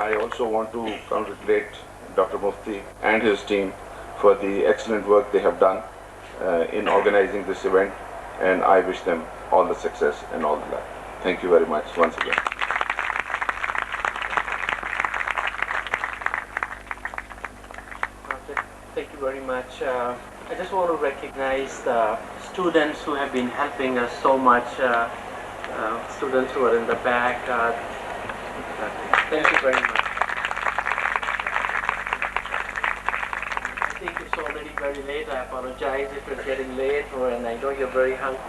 I also want to congratulate Dr. Mufti and his team for the excellent work they have done in organizing this event, and I wish them all the success and all the luck. Thank you very much once again. Thank you very much. I just want to recognize the students who have been helping us so much, students who are in the back. Thank you very much. I think it's already very late. I apologize if it's getting late, and I know you're very hungry.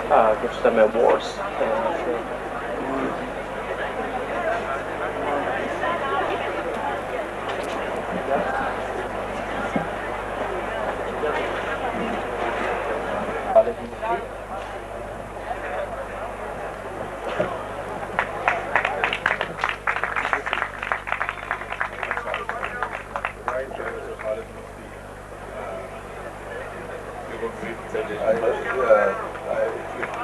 gives them awards.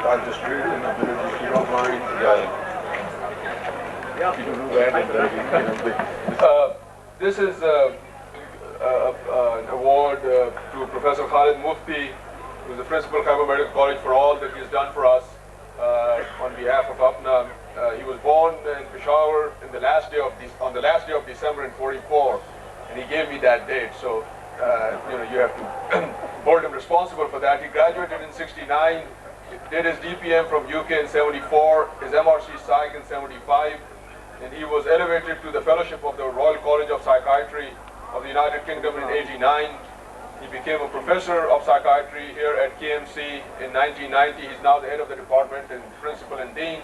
I'll just read it in a minute if you don't mind. This is an award to Professor Khalid Mufti, who is the principal of Khyber Medical College, for all that he has done for us on behalf of APNA. He was born in Peshawar on the last day of December in '44, and he gave me that date. So you have to hold him responsible for that. He graduated in '69. Did his DPM from UK in '74, his MRC Psych in '75, and he was elevated to the fellowship of the Royal College of Psychiatry of the United Kingdom in '89. He became a professor of psychiatry here at KMC in 1990. He's now the head of the department and principal and dean.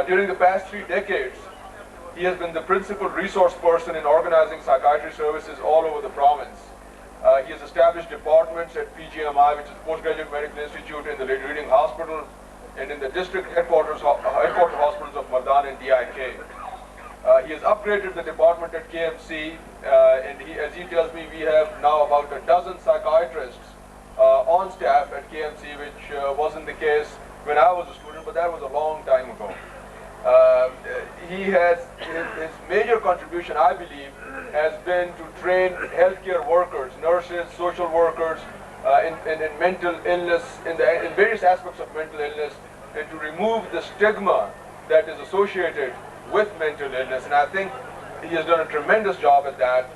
During the past 3 decades, he has been the principal resource person in organizing psychiatry services all over the province. He has established departments at PGMI, which is Postgraduate Medical Institute, in the Lady Reading Hospital, and in the district headquarter hospitals of Mardan and DIK. He has upgraded the department at KMC, and as he tells me, we have now about a dozen psychiatrists on staff at KMC, which wasn't the case when I was a student, but that was a long time ago. His major contribution, I believe, has been to train healthcare workers, nurses, social workers in mental illness, in various aspects of mental illness, and to remove the stigma that is associated with mental illness. And I think he has done a tremendous job at that.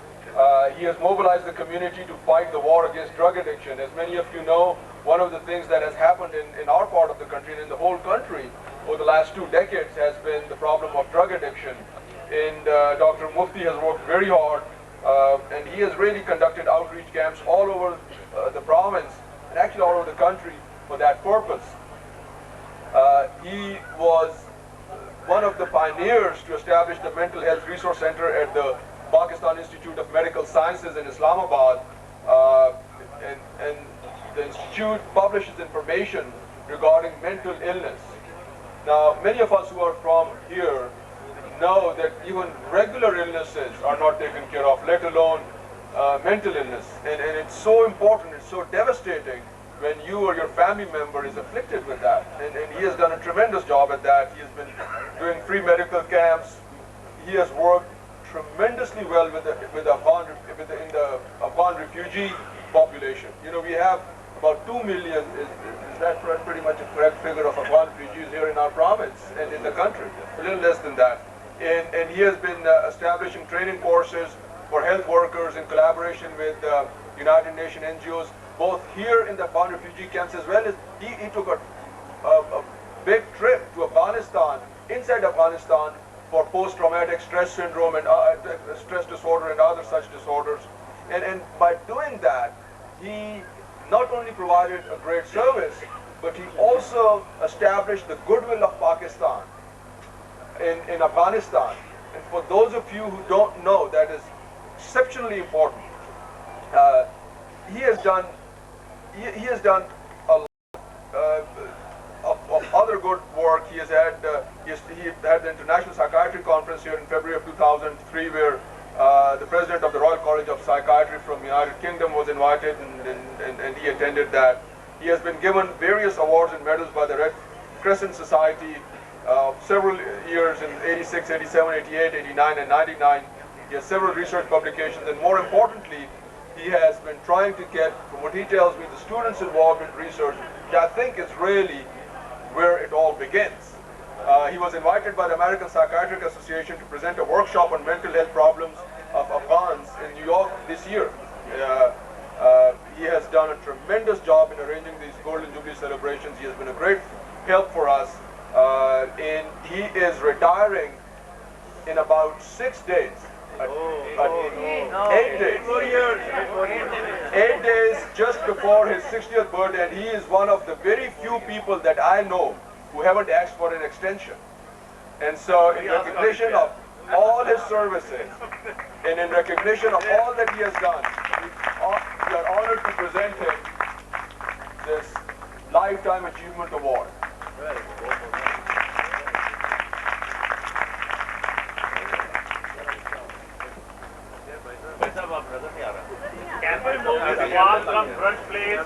He has mobilized the community to fight the war against drug addiction. As many of you know, one of the things that has happened in our part of the country and in the whole country over the last 2 decades has been the problem of drug addiction. And Dr. Mufti has worked very hard, and he has really conducted outreach camps all over the province and actually all over the country for that purpose. He was one of the pioneers to establish the Mental Health Resource Center at the Pakistan Institute of Medical Sciences in Islamabad, and the institute publishes information regarding mental illness. Now, many of us who are from here know that even regular illnesses are not taken care of, let alone mental illness. And it's so important, it's so devastating when you or your family member is afflicted with that. And he has done a tremendous job at that. He has been doing free medical camps. He has worked tremendously well with the Afghan refugee population. You know, we have about 2 million, is that pretty much a correct figure, of Afghan refugees here in our province and in the country, a little less than that. And he has been establishing training courses for health workers in collaboration with United Nations NGOs, both here in the Afghan refugee camps, as well as he took a big trip to Afghanistan, inside Afghanistan, for post-traumatic stress syndrome and stress disorder and other such disorders. And by doing that, he not only provided a great service, but he also established the goodwill of Pakistan in Afghanistan. And for those of you who don't know, that is exceptionally important. He has done a lot of other good work. He had the International Psychiatry Conference here in February of 2003, where the president of the Royal College of Psychiatry from the United Kingdom was invited, and he attended that. He has been given various awards and medals by the Red Crescent Society several years in 86, 87, 88, 89, and 99. He has several research publications, and more importantly, he has been trying to get, from what he tells me, the students' involvement in research, which I think is really where it all begins. He was invited by the American Psychiatric Association to present a workshop on mental health problems of Afghans in New York this year. He has done a tremendous job in arranging these Golden Jubilee celebrations. He has been a great help for us, and he is retiring in about 6 days. 8 days. 8 days just before his 60th birthday, and he is one of the very few people that I know who haven't asked for an extension. And so in recognition of all his services and in recognition of all that he has done, we are honored to present him this Lifetime Achievement Award. Can we move this wall from front, please?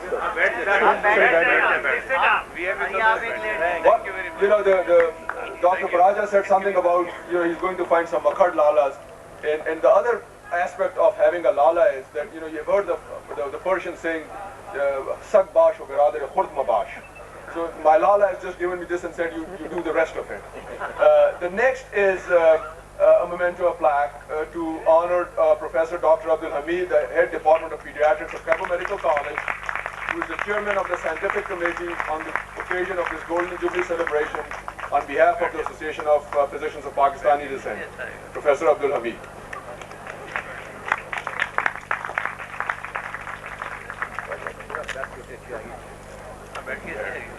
What, you know, the Dr. Baraja said something about, you know, he's going to find some Makhad lalas, and the other aspect of having a lala is that, you know, you've heard the Persian saying, "Sak bash o biradar khurd mabash." So my lala has just given me this and said, you do the rest of it. The next is a memento, a plaque to honor Professor Dr. Abdul Hamid, the head department of pediatrics of Kabul Medical College, who is the chairman of the scientific committee on the occasion of this Golden Jubilee celebration on behalf of the Association of Physicians of Pakistani Descent, Professor Abdul Hamid.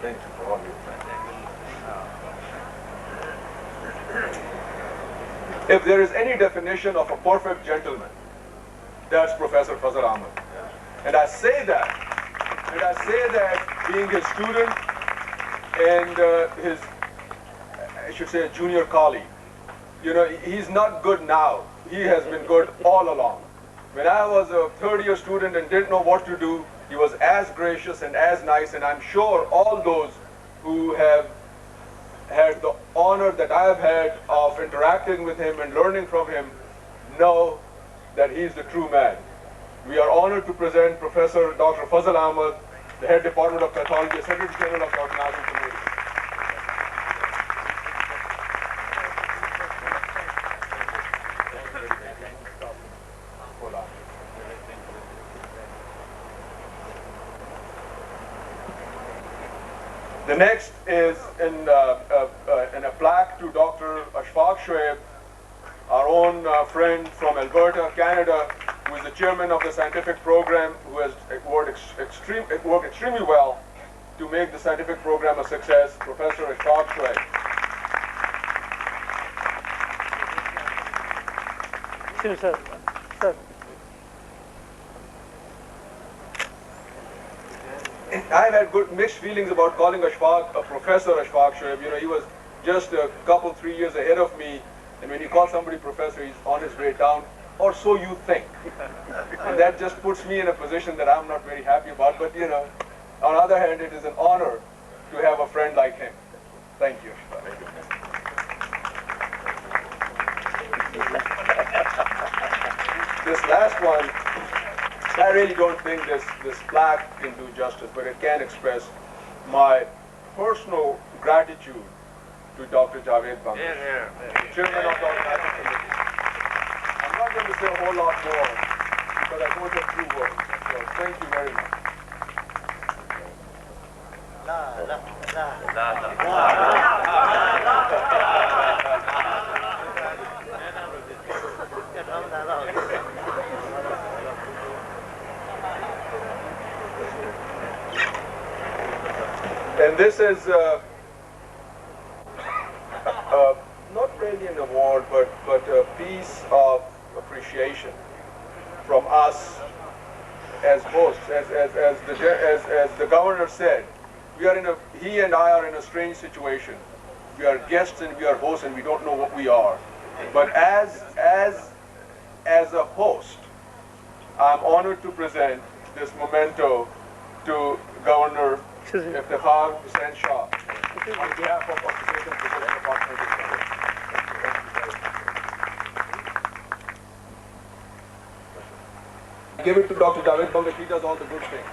Thank you for all you. If there is any definition of a perfect gentleman, that's Professor Fazal Ahmad. And I say that being his student and his, I should say, a junior colleague. You know, he's not good now. He has been good all along. When I was a third-year student and didn't know what to do, he was as gracious and as nice, and I'm sure all those who have had the honor that I have had of interacting with him and learning from him know that he's the true man. We are honored to present Professor Dr. Fazal Ahmad, the head department of pathology, Secretary General of Dr. Nazim Committee. The next is in a plaque to Dr. Ashfaq Shoaib, our own friend from Alberta, Canada, who is the chairman of the scientific program, who has worked extremely well to make the scientific program a success, Professor Ashfaq Shoaib. Sir. I've had good mixed feelings about calling Ashfaq a Professor Ashfaq Shoaib. You know, he was just a couple, 3 years ahead of me, and when you call somebody professor, he's on his way down, or so you think. And that just puts me in a position that I'm not very happy about, but you know, on the other hand, it is an honor to have a friend like him. Thank you. Thank you. This last one, I really don't think this plaque can do justice, but it can express my personal gratitude to Dr. Javed Bangash, chairman of the Organizing Committee. I'm not going to say a whole lot more because I don't have 2 words. So thank you very much. And this is not really an award, but a piece of appreciation from us as hosts. As the governor said, he and I are in a strange situation. We are guests and we are hosts, and we don't know what we are. But as a host, I'm honored to present this memento to Governor Iftikhar Hussain Shah on behalf of Association of Physicians of Pakistan. Give it to Dr. Javed Bangash. He does all the good things.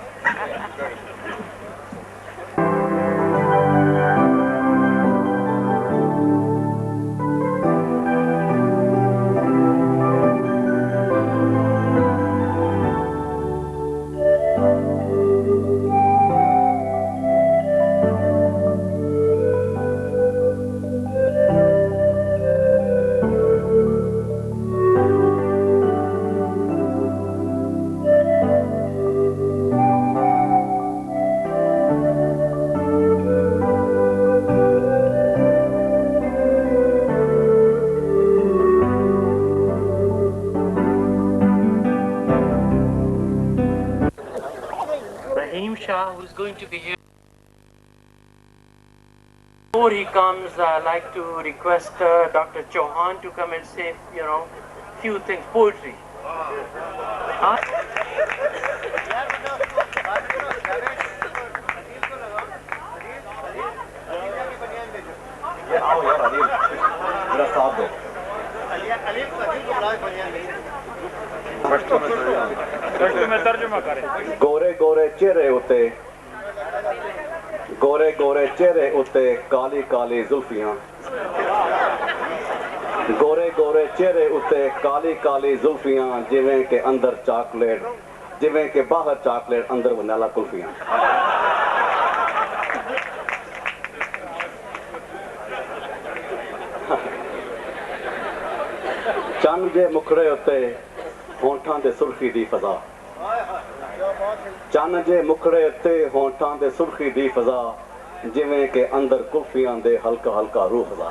who is going to be here. Before he comes, I'd like to request Dr. Chauhan to come and say, few things, poetry. Huh? गोरे गोरे चेहरे उते गोरे गोरे चेहरे उते काली काली जुल्फियां गोरे गोरे चेहरे उते काली काली जुल्फियां जिवें के अंदर chocolate जिवें के बाहर चॉकलेट अंदर वनीला कुल्फियां चंद जे मुखड़े उते होंठां दे सुर्खी दी फजा चन जे मुखड़े उत्ते होंठां दे सुर्खी दी फजा जिवें के अंदर कुल्फियां दे हल्का हल्का रूह फजा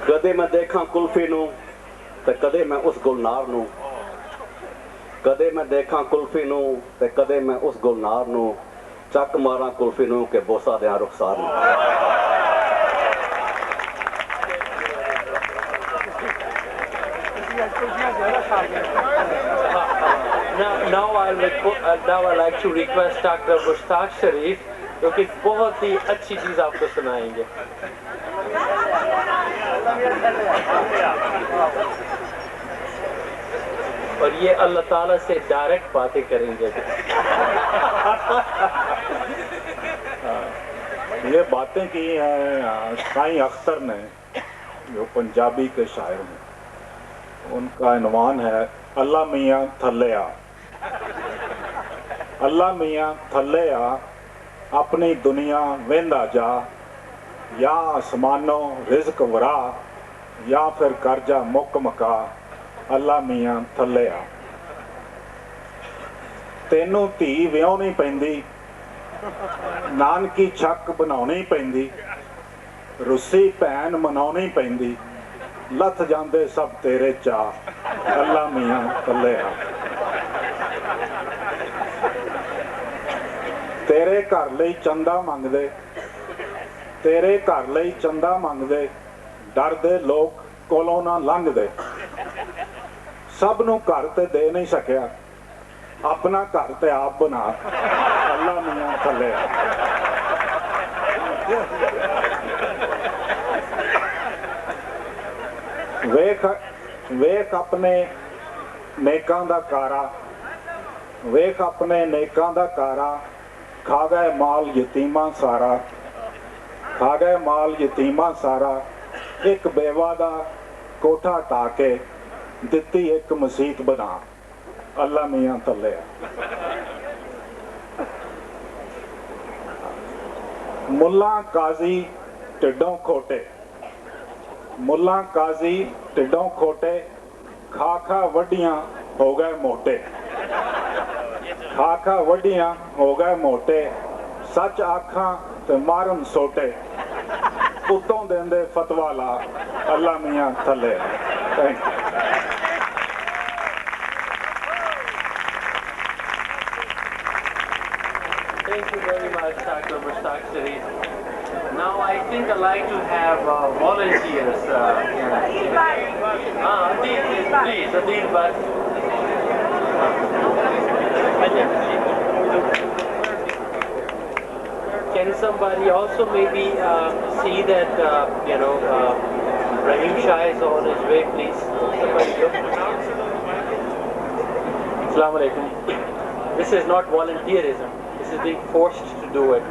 कदे मैं देखा कुल्फी नू ते कदे मैं उस गुलनार नू कदे मैं देखा कुल्फी नू ते कदे मैं उस गुलनार नू चक मारा कुल्फी नू के बोसा दियां रुखसार नू Now I'd like to request Dr. Mushtaq Sharif, जो कि बहुत ही अच्छी चीज़ आपको सुनाएंगे. और ये अल्लाह ताला से डायरेक्ट बातें करेंगे. ये बातें की हैं साईं अख्तर ने, जो पंजाबी के शायर हैं. उनका इन्वान है अल्लाह मियाँ थल्ले आ, अल्लाह मियाँ थल्ले आ, अपनी दुनिया वेंदा जा, या आसमानों रिज़्क वरा, या फिर कर्जा मुक मका, अल्लाह मियाँ थल्ले आ. तेनू धी विआहनी पैंदी, नानकी छक बनाउणी पैंदी, रुस्सी भैन मनाउणी पैंदी, लथ जांदे सब तेरे चा, अल्लाह मियाँ थल्ले आ. तेरे घर लई चंदा मंगदे, तेरे घर लई चंदा मंगदे, डरदे लोग कोलों ना लंघदे. सब नूं घर ते दे नहीं सकिया, अपना घर ते आप बना, अल्लाह मियाँ थल्ले आ. वेख अपने नेकां दा कारा, वेख अपने नेकां दा कारा, खा गए माल यतीमा सारा, खा गए माल यतीमा सारा. एक बेवा दा कोठा टाके दित्ती एक मसीत बना, अल्लाह मियाँ थल्ले आ. मुल्ला काजी टिड्डों खोटे, मुल्ला काजी टिड्डों खोटे, खा खा वड्डियां हो गए मोटे, खा खा वड्डियां हो गए मोटे. सच आखां ते मारन सोटे, उत्तों देंदे फतवा ला, अल्लाह मियाँ थल्ले आ. Thank you. Thank you very much, Dr. Mushtaq Sharif. Now I think I'd like to have volunteers. Please, Adil Bhatt. Can somebody also maybe see that, Rahim Shah is on his way, please? Somebody look. Assalamu alaikum. This is not volunteerism. This is being forced to do it.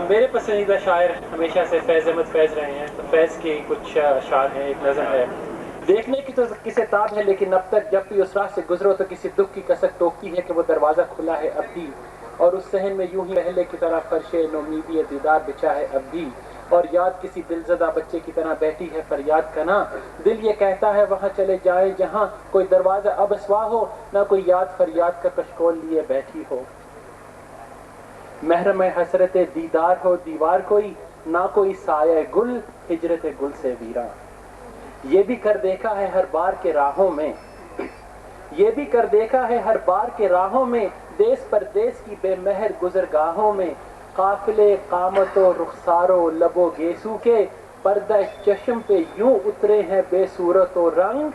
मेरे पसंदीदा शायर हमेशा से फैज़ अहमद फैज़ रहे हैं. तो फैज़ के कुछ अशार हैं. एक नज़म है. देखने की तो किसे ताब है, लेकिन अब तक जब भी उस राह से गुजरो तो किसी दुख की कसक टोकती है कि वो दरवाज़ा खुला है अब भी, और उस सहन में यूं ही पहले की तरह फर्शे नोमीदी दीदार बिछा है अब भी, और याद किसी दिलज़दा बच्चे की तरह बैठी है फरियाद का ना. दिल ये कहता है वहाँ चले जाए जहाँ कोई दरवाज़ा अब अस्वा हो, ना कोई याद फरियाद का कशकोल लिए बैठी हो. महरम हसरत दीदार हो दीवार कोई, ना कोई साया गुल हिजरत गुल से वीरा. ये भी कर देखा है हर बार के राहों में, ये भी कर देखा है हर बार के राहों में, देश परदेश की बेमहर गुजरगाहों में, काफिले कामतो रुखसारो लबो गेसू के, पर्दा चश्म पे यूं उतरे हैं बेसूरत और रंग,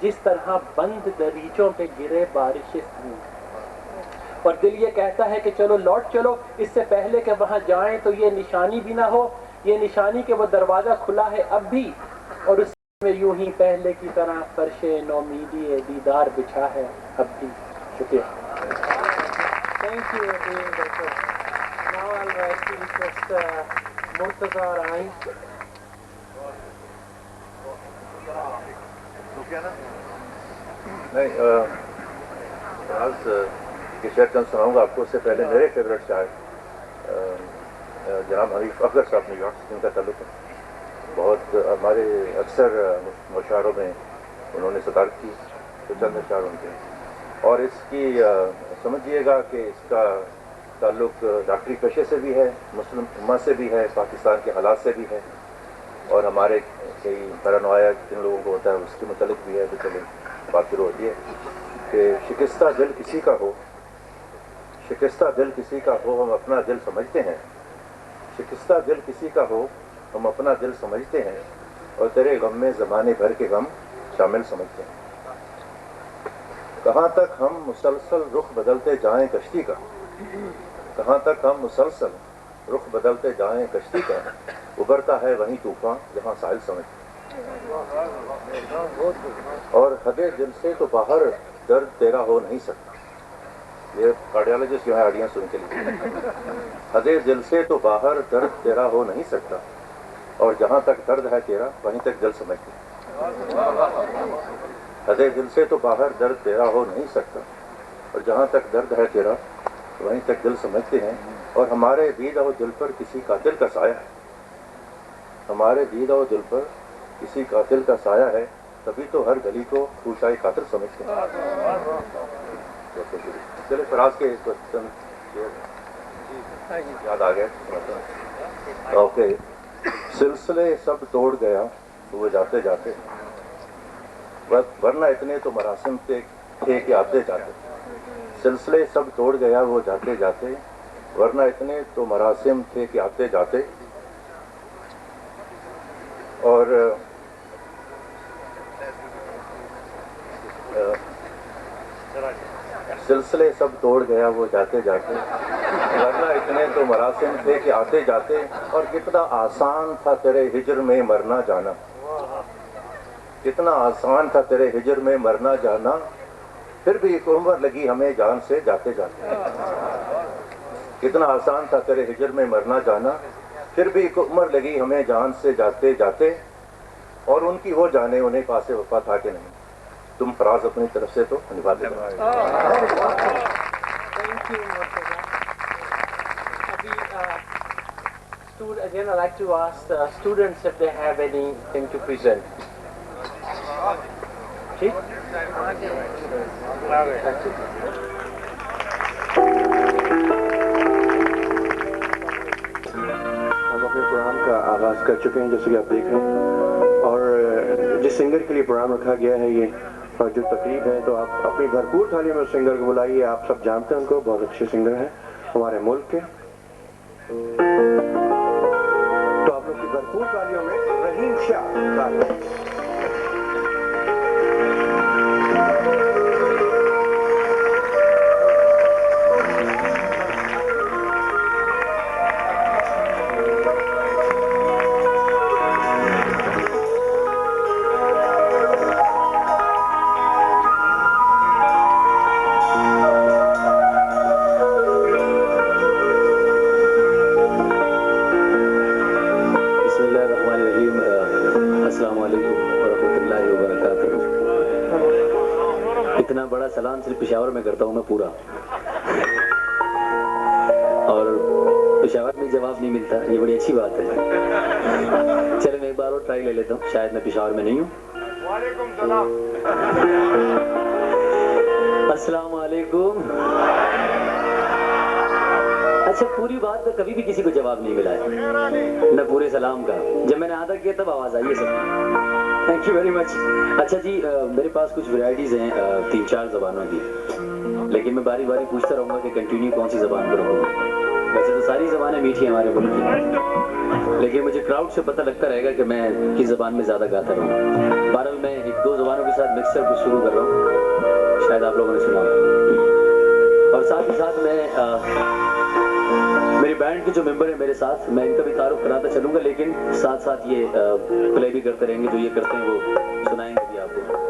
जिस तरह बंद दरीचों पे गिरे बारिश संग। और दिल ये कहता है कि चलो लौट चलो, इससे पहले कि वहां जाएं तो ये निशानी भी ना हो, ये निशानी के वो दरवाजा खुला है अब भी, और उसमें यूं ही पहले की तरह फर्शे नौमीदी दीदार बिछा है अब भी। शुक्रिया। Thank you. Now I will write to request Murtaza Rai. नहीं, आज के शेर चंद सुनाऊंगा आपको। उससे पहले मेरे फेवरेट शायर जनाब हनीफ अख्तर साहब न्यूयॉर्क से, जिनका ताल्लुक है, बहुत हमारे अक्सर मुशायरों में उन्होंने सदारत की, तो चंद अशार उनके। और इसकी समझिएगा कि इसका ताल्लुक डॉक्टरी पेशे से भी है, मुस्लिम उम्मा से भी है, पाकिस्तान के हालात से भी है, और हमारे कई पैरानोया जिन लोगों को होता है उसके मुतालिक भी है। तो चले बात शुरू होती है कि शिकस्ता दिल किसी का हो, शिकस्ता दिल किसी का हो हम अपना दिल समझते हैं, शिकस्ता दिल किसी का हो हम अपना दिल समझते हैं, और तेरे गम में ज़माने भर के गम शामिल समझते हैं। कहाँ तक हम मुसलसल रुख बदलते जाएं कश्ती का, कहाँ तक हम मुसलसल रुख बदलते जाएं कश्ती का, उभरता है वहीं तूफान जहाँ साहिल समझते। और हदे दिल से तो बाहर दर्द तेरा हो नहीं सकता, ये कार्डियोलॉजिस्ट जो है ऑडियंस सुन के लिए, हदे दिल से तो बाहर दर्द तेरा हो नहीं सकता, और जहाँ तक दर्द है तेरा वहीं तक दिल समझते। हदे दिल से तो बाहर दर्द तेरा हो नहीं सकता, और जहाँ तक दर्द है तेरा वहीं तक दिल समझते हैं। और हमारे दीद और दिल पर किसी कातिल का साया है, हमारे दीद और दिल पर किसी कातिल का साया है, तभी तो हर गली को खूशाई कातिल समझते हैं। चले फराज के याद आ गए। ओके, सिलसिले सब तोड़ गया वो जाते जाते, वरना इतने तो मरासिम थे कि आते जाते, सिलसिले सब तोड़ गया वो जाते जाते, वरना इतने तो मरासिम थे कि आते जाते। और सिलसिले सब तोड़ गया वो जाते जाते, वरना इतने तो मरासिम थे कि आते जाते। और कितना आसान था तेरे हिजर में मरना जाना, कितना आसान था तेरे हिजर में मरना जाना, फिर भी एक उम्र लगी हमें जान से जाते जाते। कितना आसान था तेरे हिजर में मरना जाना, फिर भी एक उम्र लगी हमें जान से जाते जाते। और उनकी वो जाने उन्हें पासे वफा था कि नहीं, तुम फराज अपनी तरफ से तो निभा दे। Again, I'd like to ask the students if they have anything to present. ठीक? हम अपने प्रोग्राम का आगाज कर चुके हैं, जैसे कि आप देख रहे हैं। और जिस सिंगर के लिए प्रोग्राम रखा गया है ये जो तकरीब है, तो आप अपनी भरपूर थालियों में उस सिंगर को बुलाइए। आप सब जानते हैं उनको, बहुत अच्छे सिंगर हैं हमारे मुल्क के। तो आप लोग की भरपूर तालियों में रहीम शाह। इतना बड़ा सलाम सिर्फ पेशावर में करता हूँ मैं पूरा, और पेशावर में जवाब नहीं मिलता, ये बड़ी अच्छी बात है। चलो मैं एक बार और ट्राई ले लेता हूँ, शायद मैं पेशावर में नहीं हूँ। अस्सलाम वालेकुम। अच्छा, पूरी बात का कभी भी किसी को जवाब नहीं मिला है, न पूरे सलाम का। जब मैंने आधा किया तब आवाज आई है सबकी। Thank you very much. अच्छा जी, मेरे पास कुछ वैरायटीज़ हैं 3-4 ज़बानों की, लेकिन मैं बारी बारी पूछता रहूँगा कि कंटिन्यू कौन सी ज़बान पर रखूँ। वैसे तो सारी ज़बानें मीठी हैं हमारे मुल्क की, लेकिन मुझे क्राउड से पता लगता रहेगा कि मैं किस ज़बान में ज़्यादा गाता रहूँ। बहरहाल मैं 1-2 ज़बानों के साथ मिक्सचर को शुरू कर रहा हूँ, शायद आप लोगों ने सुना। और साथ ही साथ मैं मेरी बैंड के जो मेंबर हैं मेरे साथ, मैं इनका भी तारुफ कराता चलूँगा, लेकिन साथ साथ ये प्ले भी करते रहेंगे। जो ये करते हैं वो सुनाएंगे भी आपको।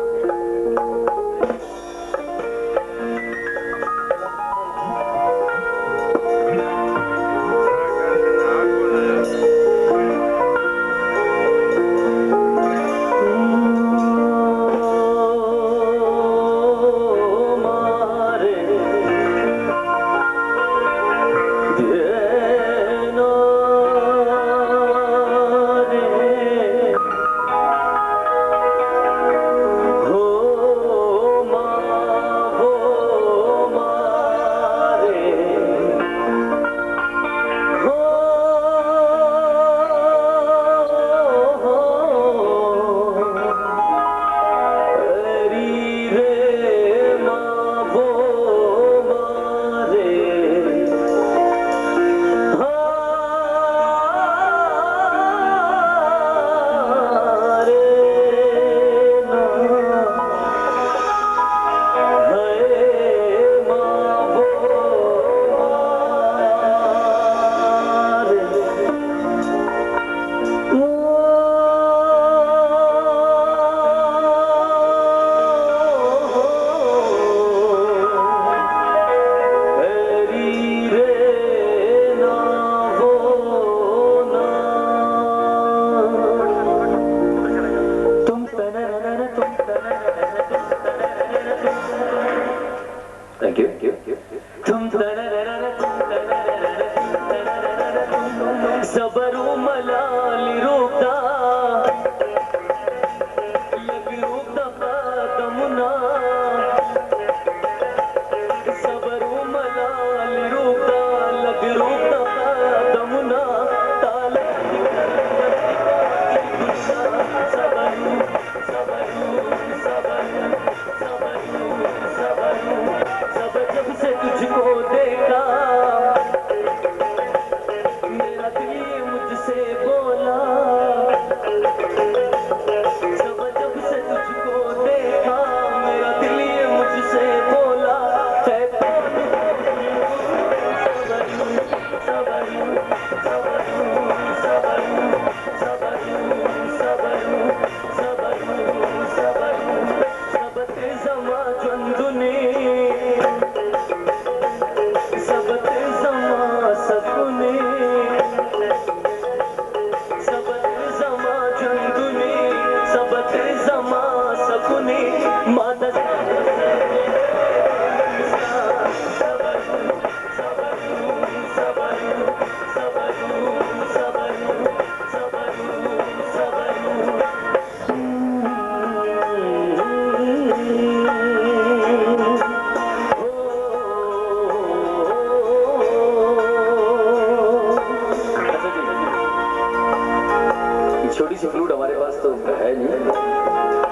छोटी सी फ्लूट हमारे पास तो है नहीं,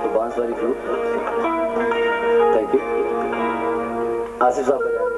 तो बांस वाली फ्लूट। Thank you. आसिफ साहब बजाएंगे।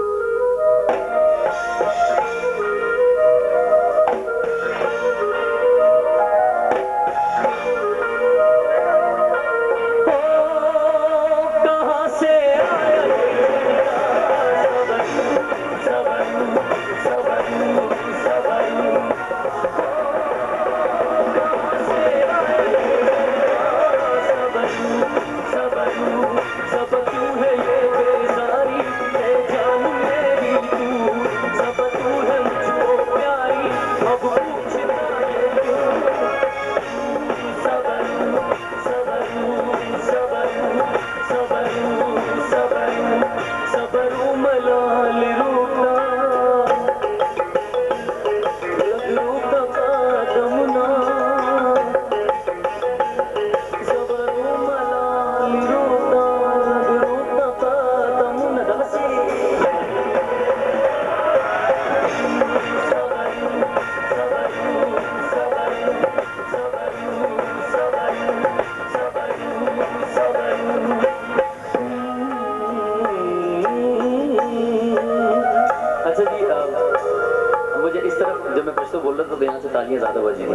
बार जब मैं पश्तो बोल रहा था तो यहाँ से तालियां ज़्यादा बजी थी,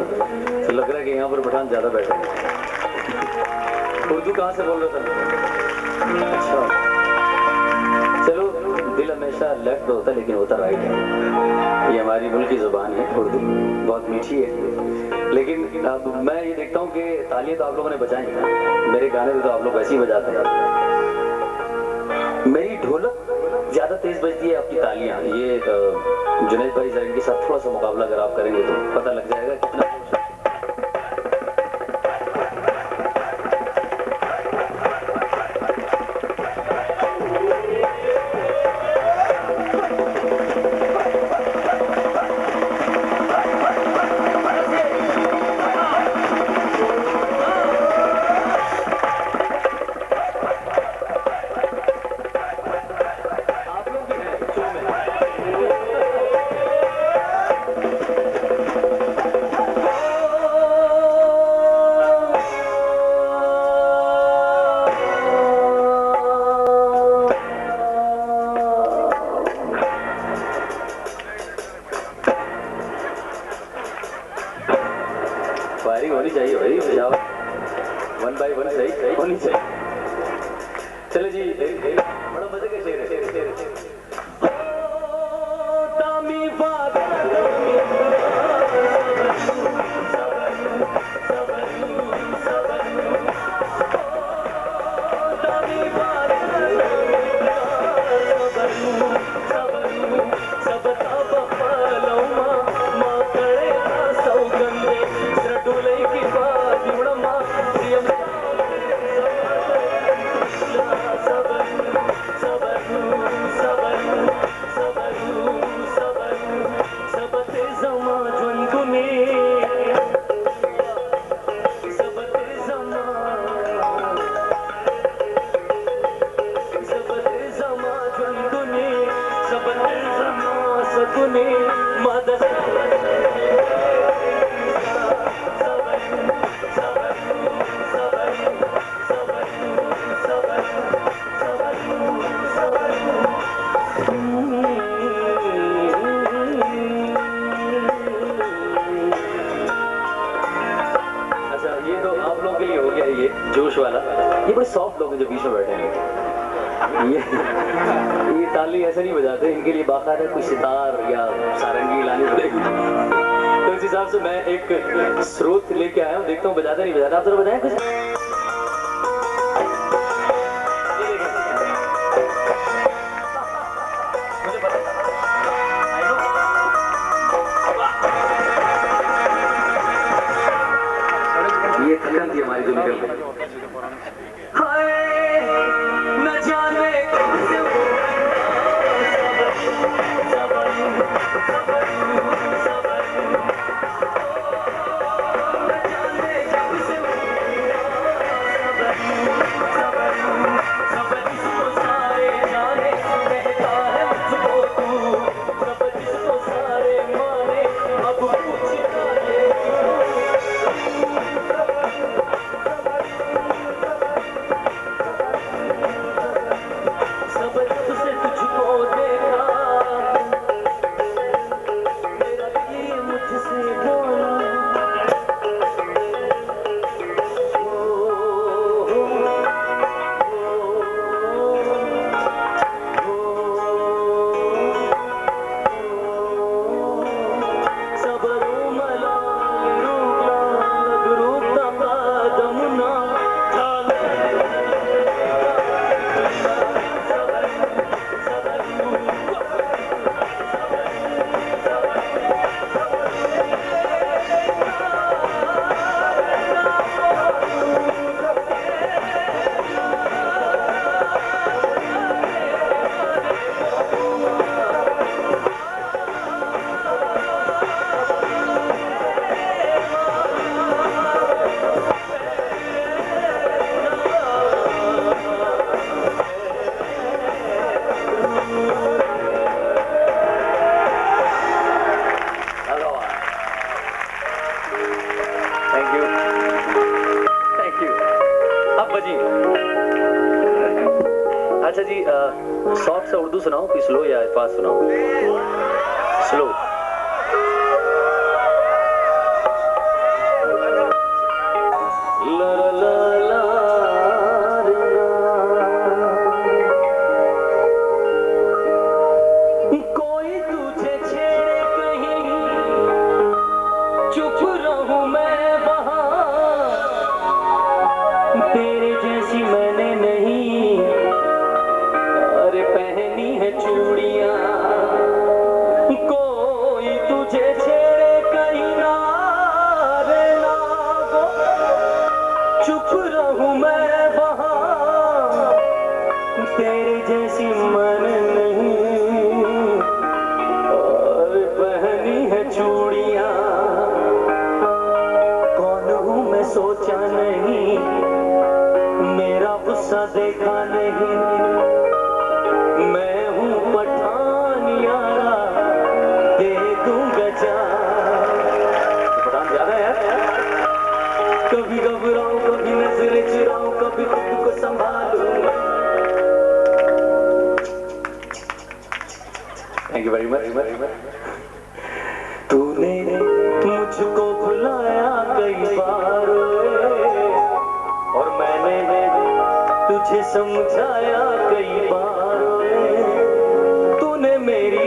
तो लग रहा है कि यहाँ पर पठान ज़्यादा बैठे हैं। उर्दू कहाँ से बोल रहा था? अच्छा, चलो, दिल हमेशा लेफ्ट पे होता है लेकिन होता राइट है। ये हमारी मुल्क की ज़ुबान है, उर्दू बहुत मीठी है। लेकिन अब मैं ये देखता हूँ कि तालियां तो आप लोगों ने बजाई, मेरे गाने भी तो आप लोग वैसे ही बजाते हैं। मेरी ढोलक ज़्यादा तेज़ बजती है, आपकी तालियां। ये जुनैद भाई जरा इनके साथ थोड़ा सा मुकाबला अगर आप करेंगे तो पता लग जाएगा कितना। फायरिंग होनी चाहिए भाई, बजाओ 1 by 1 सही होनी चाहिए। चलो जी, बड़ा मजे का शेर है। जोश वाला, ये बड़े सॉफ्ट लोग हैं जो बीच में बैठे हैं। ये ताली ऐसे नहीं बजाते, इनके लिए बाकायदा कोई सितार या सारंगी लानी पड़ेगी। तो इस हिसाब से मैं एक स्रोत लेके आया हूँ, देखता हूँ बजाते नहीं बजाते। आप जरा बजाएं कुछ। ये थकन थी हमारी जो निकल गई। अच्छा जी, सॉफ्ट सा उर्दू सुनाओ कि स्लो या फास्ट सुनाओ? Slow. Thank you very much. तूने मुझको भुलाया कई बार और मैंने तुझे समझाया कई बार, तूने मेरी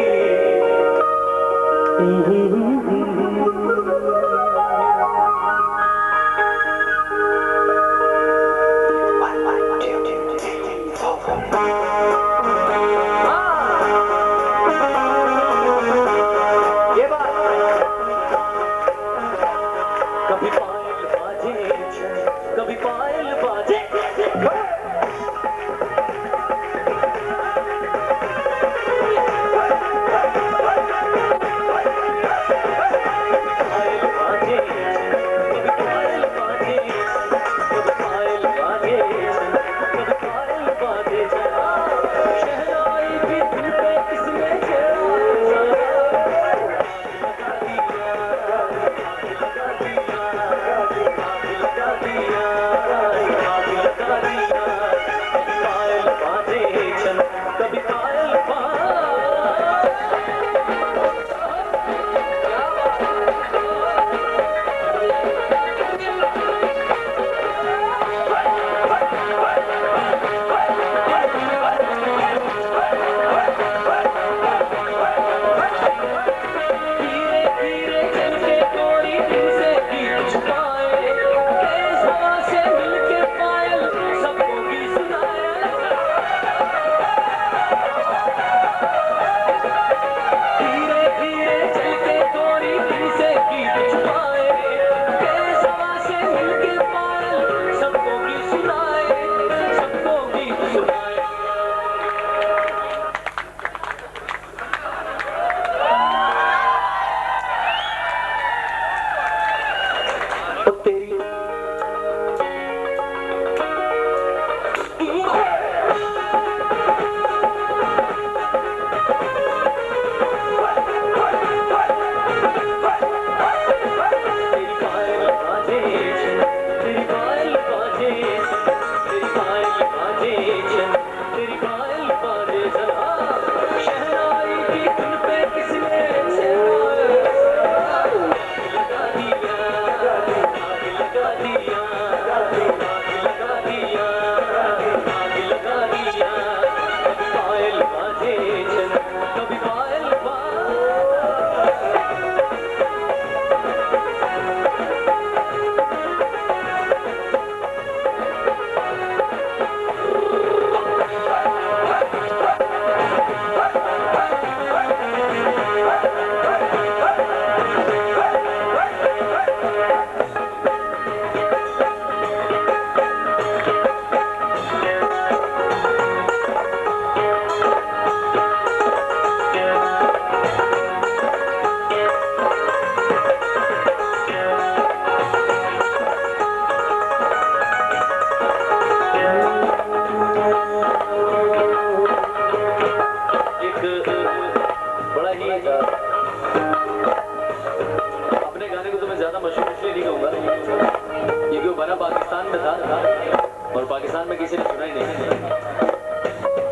पाकिस्तान में किसी ने सुना ही नहीं,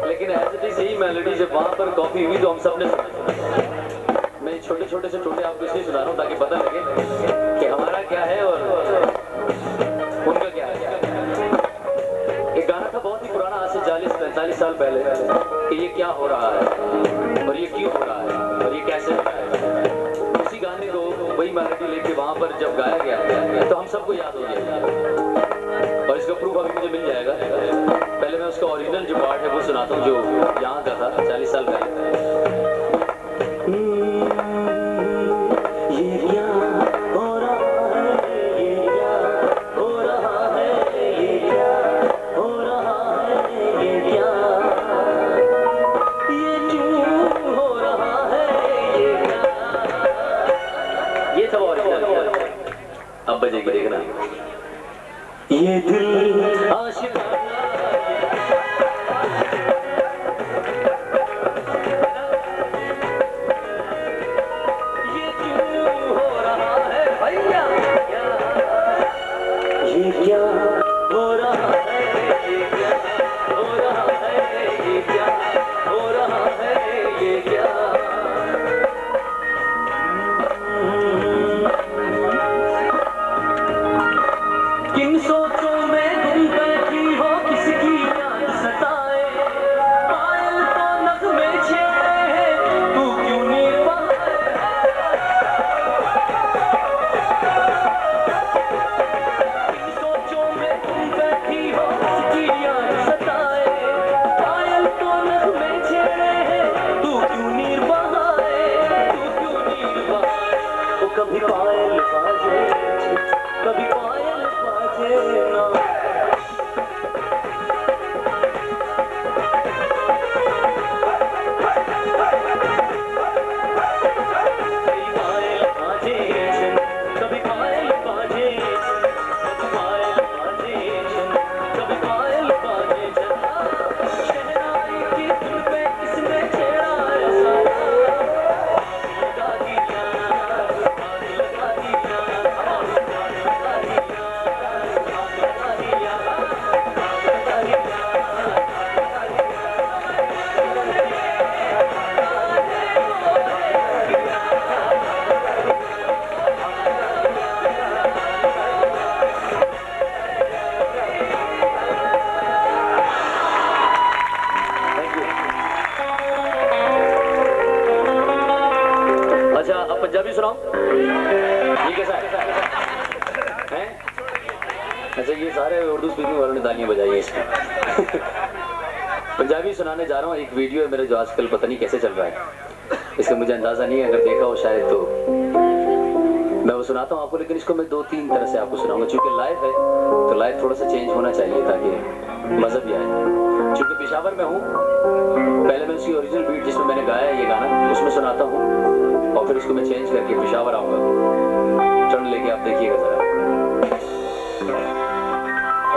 लेकिन एज इट इज यही मेलोडी जब वहाँ पर कॉपी हुई तो हम सब ने सुना। मैं छोटे छोटे से टुकड़े आपको इसलिए सुना रहा हूँ ताकि पता लगे कि हमारा क्या है और उनका क्या है। एक गाना था बहुत ही पुराना, आज से 40-45 साल पहले, कि ये क्या हो रहा है और ये क्यों हो रहा है और ये कैसे हो रहा है। उसी गाने को वही मेलोडी लेके वहाँ पर जब गाया गया तो हम सबको याद हो गया और इसका प्रूफ अभी मुझे मिल जाएगा। पहले मैं उसका ओरिजिनल जो पार्ट है वो सुनाता हूँ जो यहाँ का था 40 साल पहले। ये क्या हो रहा है, ये क्या हो रहा है, ये क्या हो रहा है, ये क्या, ये क्यों हो रहा है, ये क्या। ये था ओरिजिनल, अब बजेगी देखना। ये दिल आशिक ये क्यों हो रहा है भैया, ये क्या हो रहा है, ये क्या हो रहा है, ये क्या हो रहा है, ये क्या। अब पंजाबी सुनाओ, ये कैसा है? अच्छा, ये सारे उर्दू स्पीकिंग वालों ने तालियां बजाई है इसमें। पंजाबी सुनाने जा रहा हूँ। एक वीडियो है मेरा जो आजकल पता नहीं कैसे चल रहा है, इसका मुझे अंदाजा नहीं है, अगर देखा हो शायद तो मैं वो सुनाता हूँ आपको, लेकिन इसको मैं 2-3 तरह से आपको सुनाऊंगा। चूंकि लाइव है तो लाइव थोड़ा सा चेंज होना चाहिए ताकि मजा भी आए। चूंकि पेशावर में हूँ, पहले मैं उसकी ओरिजिनल बीट जिसमें मैंने गाया है ये गाना उसमें सुनाता हूँ और फिर उसको मैं चेंज करके पेशावर आऊँगा। टर्न लेके आप देखिएगा जरा।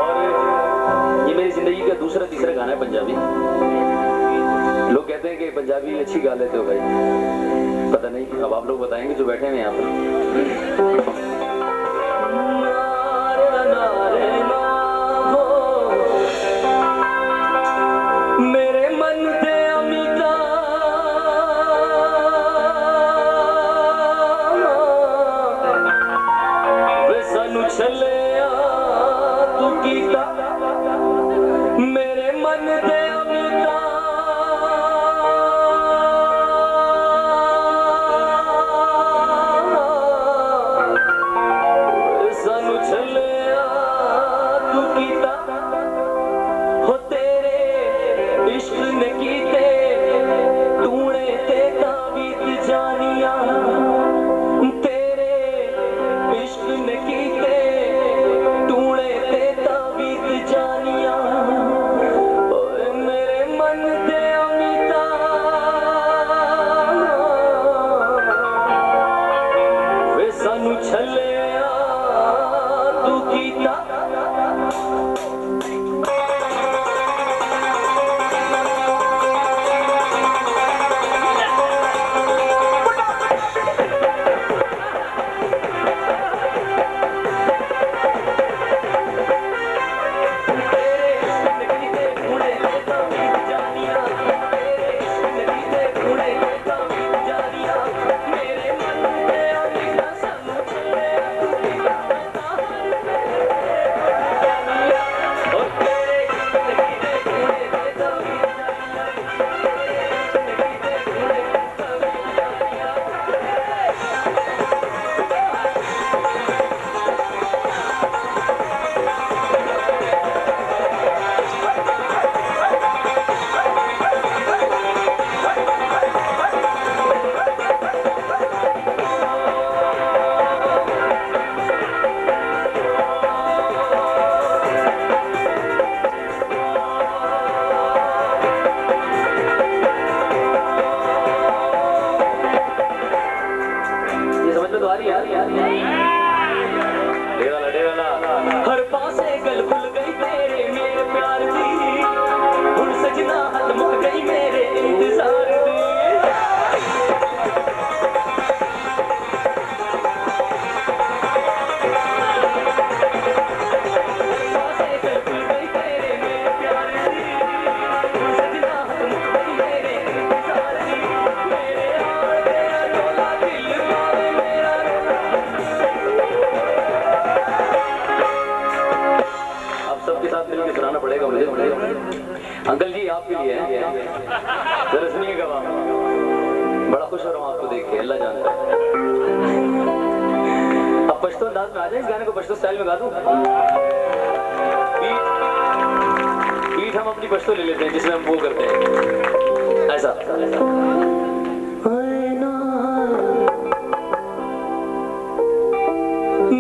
और ये मेरी जिंदगी का दूसरा तीसरा गाना है पंजाबी। लोग कहते हैं कि पंजाबी अच्छी गा लेते हो भाई, पता नहीं, अब आप लोग बताएंगे जो बैठे हैं यहाँ पर। मेरे मन दे अमिता वे सानू छलिया तू कीता, मेरे मन दे अमिता सानू छलिया तू कीता, हो तेरे इश्क ने कीते तूने ते ताबीत जानिया, तेरे इश्क ने कीते तूने ते ताबीत जानिया, ओए मेरे मन दे अमिता वे सानू छलिया तू कीता। हर पासे गल खुल गई तेरे मेरे प्यार दी, हुण सजना हद मुक गई मेरे इंतजार दी। पासे गल खुल गई तेरे मेरे प्यार दी, हुण सजना हद मुक गई मेरे इंतजार दी। मेरे हाल तेरा डोला दिल पावे मेरा सबके साथ मिलकर सुनाना पड़ेगा मुझे। अंकल जी आपके लिए है, जरा सुनिएगा। बड़ा खुश हो रहा हूँ आपको देख के, अल्लाह जानता है। अब पश्तो अंदाज में आ जाए, इस गाने को पश्तो स्टाइल में गा दूं। बीट हम अपनी पश्तो ले लेते हैं जिसमें हम वो करते हैं ऐसा।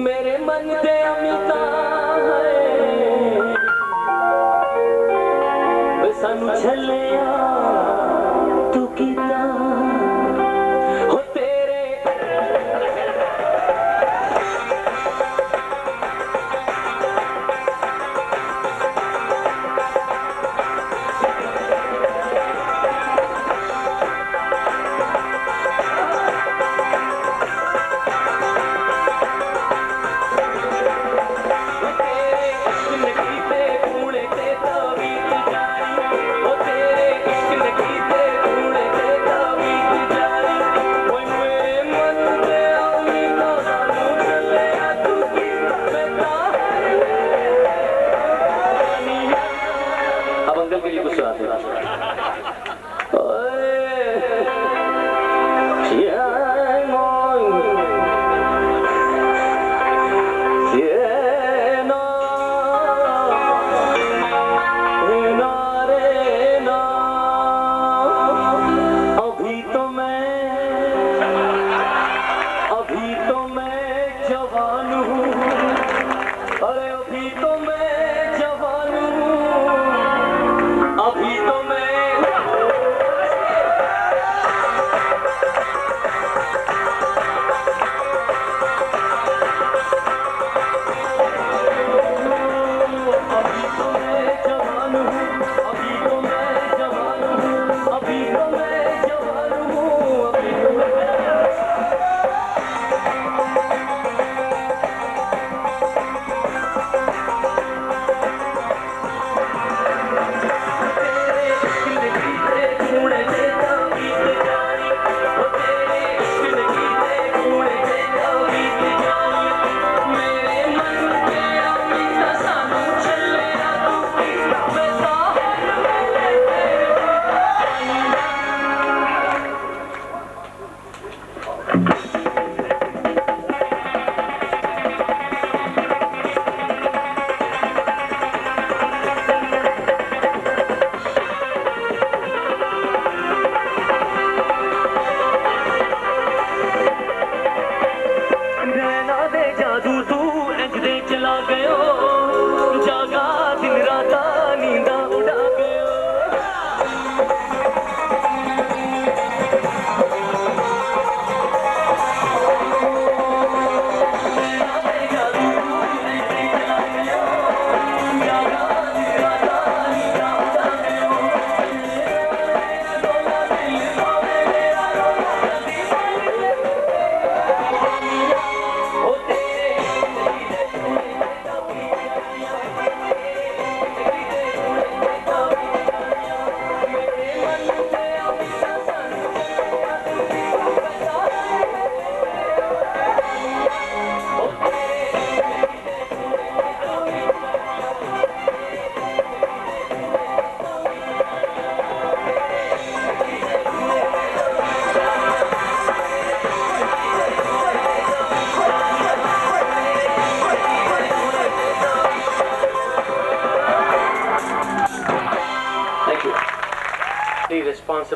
मेरे मन दे अमिता सानू छलिया तू कीता, हो तेरे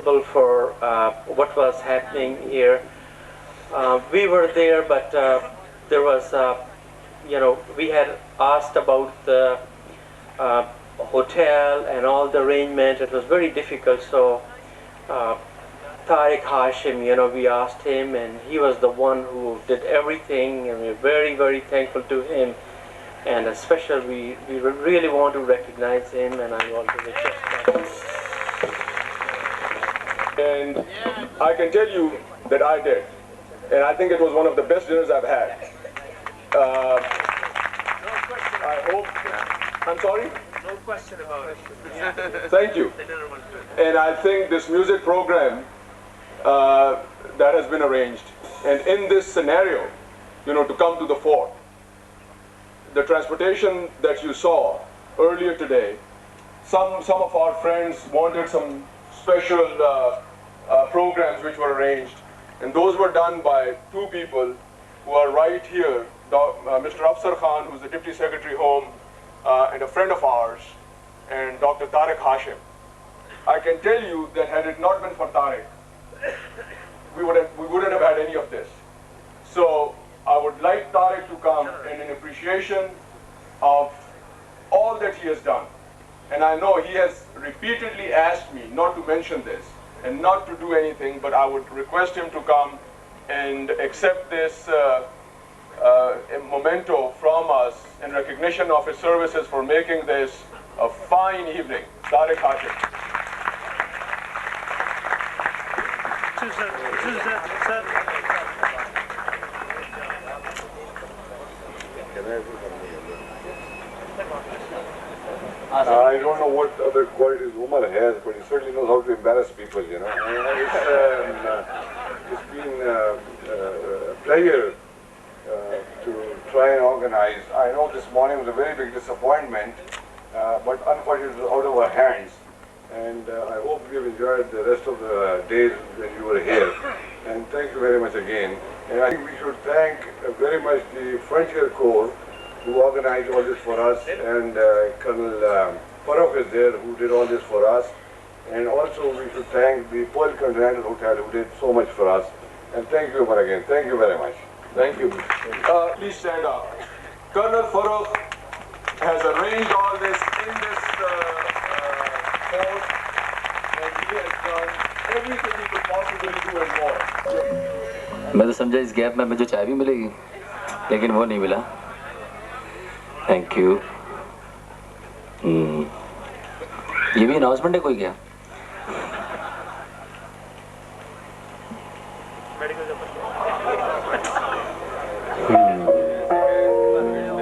responsible for what was happening here. We were there, but there was, we had asked about the hotel and all the arrangement. It was very difficult, so Tariq Hashim, we asked him, and he was the one who did everything, and we're very, very thankful to him. And especially, we really want to recognize him, and I want to request that. And I can tell you that I did. And I think it was one of the best dinners I've had. I hope... I'm sorry? No question about it. Thank you. And I think this music program that has been arranged, and in this scenario, to come to the fore, the transportation that you saw earlier today, some of our friends wanted some special programs which were arranged, and those were done by two people who are right here, Mr. Afsar Khan, who's the Deputy Secretary Home, and a friend of ours, and Dr. Tariq Hashim. I can tell you that had it not been for Tariq, we wouldn't have had any of this. So I would like Tariq to come and in appreciation of all that he has done. And I know he has repeatedly asked me not to mention this and not to do anything, but I would request him to come and accept this memento from us in recognition of his services for making this a fine evening. Tariq Hashim. I don't know what other qualities Umar has, but he certainly knows how to embarrass people, It's been a pleasure to try and organize. I know this morning was a very big disappointment, but unfortunately it was out of our hands. And I hope you've enjoyed the rest of the days when you were here. And thank you very much again. And I think we should thank very much the Frontier Corps who organized all this for us, and Colonel Farooq is there who did all this for us. And also we should thank the Pearl Continental Hotel who did so much for us. And thank you Umar again. Thank you very much. Thank you. Please stand up. Colonel Farooq has arranged all this in this course, and he has done everything he could possibly do and more. मैं तो समझा इस gap में मुझे चाय भी मिलेगी, लेकिन वो नहीं मिला. Thank you. ये भी अनाउंसमेंट है कोई क्या?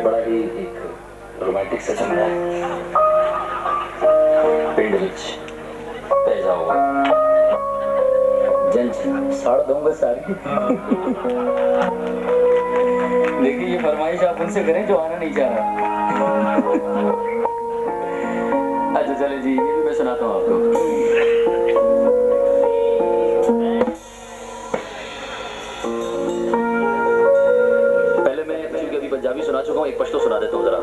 बड़ा ही एक रोमांटिक सेशन है. पिंड विच पे जाओ जंज साड़ दूंगा सारी. देखिए ये फरमाइश आप उनसे करें जो आना नहीं चाह रहा. अच्छा चले जी, ये भी मैं सुनाता हूँ आपको. पहले मैं क्योंकि अभी पंजाबी सुना चुका हूँ, एक पश्तो सुना देता हूँ जरा.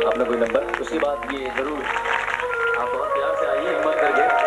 आपने कोई नंबर, उसके बाद ये जरूर आप बहुत प्यार से आइए हिम्मत करके.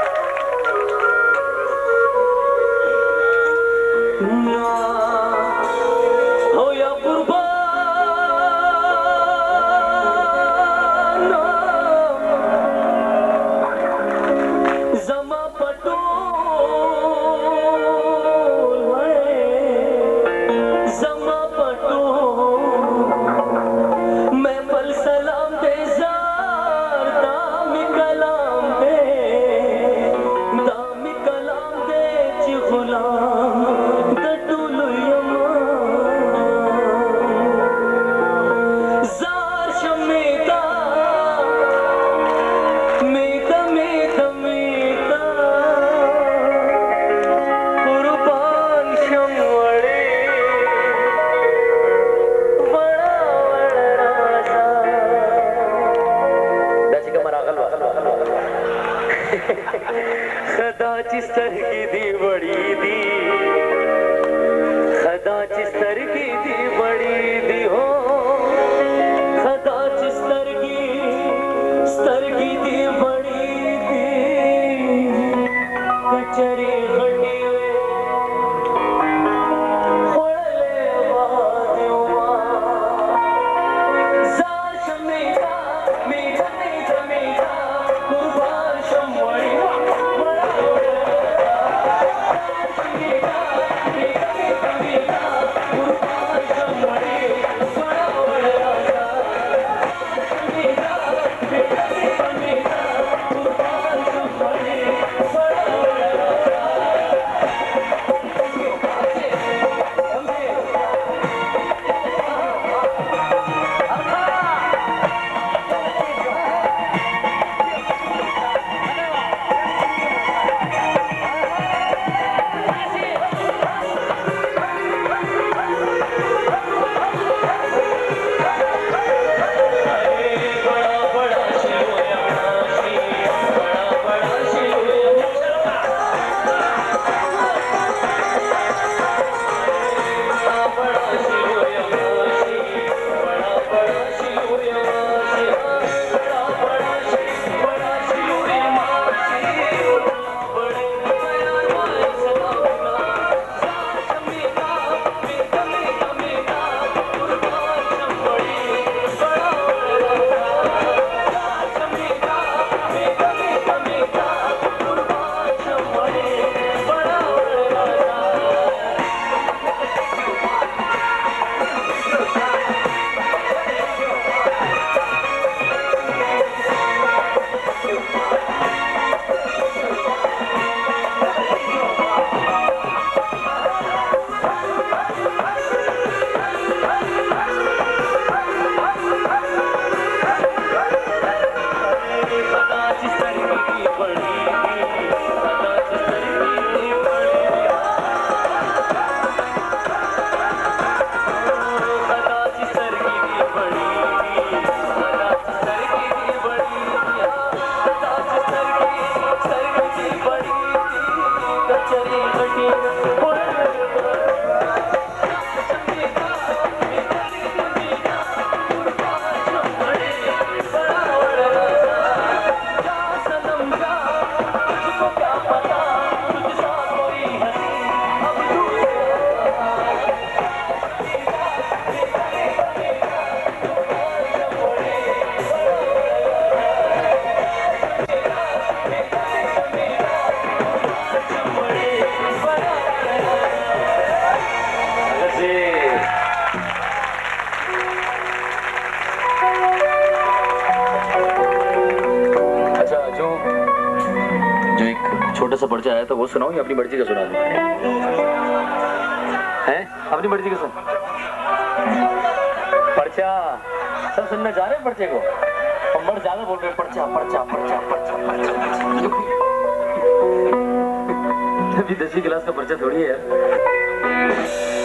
छोटा सा पर्चा आया था वो सुनाऊं या अपनी मर्जी का सुना दूं? हैं? अपनी मर्जी का सुन। पर्चा सब सुनना चाह रहे हैं पर्चे को? हम मर्द ज्यादा बोल रहे हैं पर्चा पर्चा पर्चा पर्चा पर्चा। अभी 10वीं क्लास का पर्चा थोड़ी है यार।